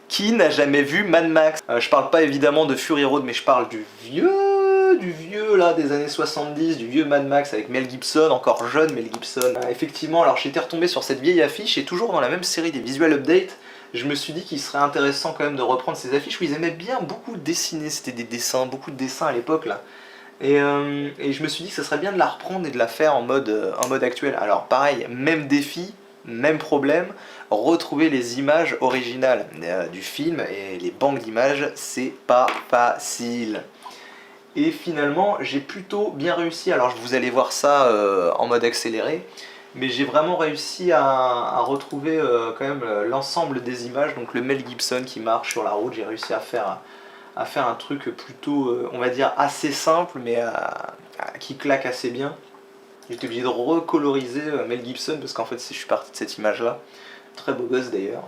Qui n'a jamais vu Mad Max? Je parle pas évidemment de Fury Road, mais je parle du vieux là des années 70, du vieux Mad Max avec Mel Gibson, encore jeune Mel Gibson. Effectivement, alors j'étais retombé sur cette vieille affiche et toujours dans la même série des visual updates, je me suis dit qu'il serait intéressant quand même de reprendre ces affiches où ils aimaient bien beaucoup dessiner, c'était des dessins, beaucoup de dessins à l'époque là. Et je me suis dit que ça serait bien de la reprendre et de la faire en mode actuel. Alors pareil, même défi, même problème, retrouver les images originales du film et les banques d'images, c'est pas facile. Et finalement, j'ai plutôt bien réussi, alors vous allez voir ça en mode accéléré, mais j'ai vraiment réussi à retrouver quand même l'ensemble des images, donc le Mel Gibson qui marche sur la route, j'ai réussi à faire un truc plutôt, on va dire, assez simple, mais qui claque assez bien. J'étais obligé de recoloriser Mel Gibson parce qu'en fait je suis parti de cette image là. Très beau gosse d'ailleurs.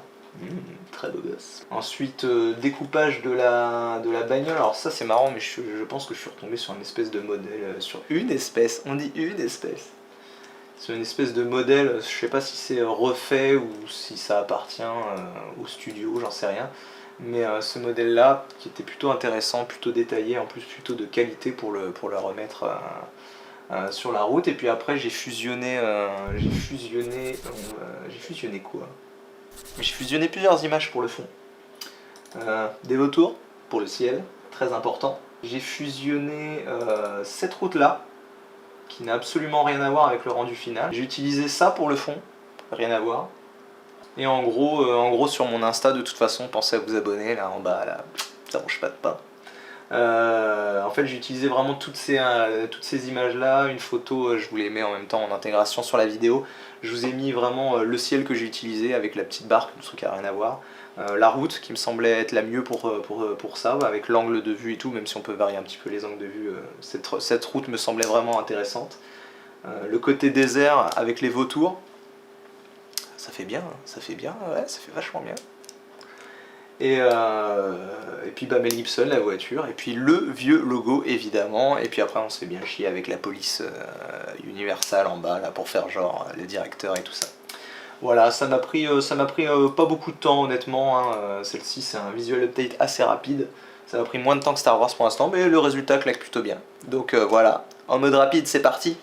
Très beau gosse. Ensuite découpage de la bagnole. Alors ça c'est marrant mais je pense que je suis retombé sur une espèce de modèle. Sur une espèce. On dit une espèce. Sur une espèce de modèle. Je sais pas si c'est refait ou si ça appartient au studio, j'en sais rien. Mais ce modèle là qui était plutôt intéressant, plutôt détaillé, en plus plutôt de qualité pour le remettre sur la route. Et puis après j'ai fusionné quoi? J'ai fusionné plusieurs images pour le fond. Des vautours pour le ciel, très important. J'ai fusionné cette route là qui n'a absolument rien à voir avec le rendu final. J'ai utilisé ça pour le fond, rien à voir. Et en gros sur mon Insta de toute façon, pensez à vous abonner là en bas, là, ça mange pas de pain. En fait j'ai utilisé vraiment toutes ces images là, une photo je vous les mets en même temps en intégration sur la vidéo. Je vous ai mis vraiment le ciel que j'ai utilisé avec la petite barque, le truc qui a rien à voir. La route qui me semblait être la mieux pour ça, avec l'angle de vue et tout, même si on peut varier un petit peu les angles de vue, cette route me semblait vraiment intéressante. Le côté désert avec les vautours, ça fait bien, ouais, ça fait vachement bien. Et puis bah, Mel Gibson, la voiture, et puis le vieux logo évidemment, et puis après on se fait bien chier avec la police Universal en bas là pour faire genre le directeur et tout ça. Voilà, ça m'a pris pas beaucoup de temps honnêtement, hein. Celle-ci c'est un visual update assez rapide, ça m'a pris moins de temps que Star Wars pour l'instant, mais le résultat claque plutôt bien. Donc voilà, en mode rapide c'est parti.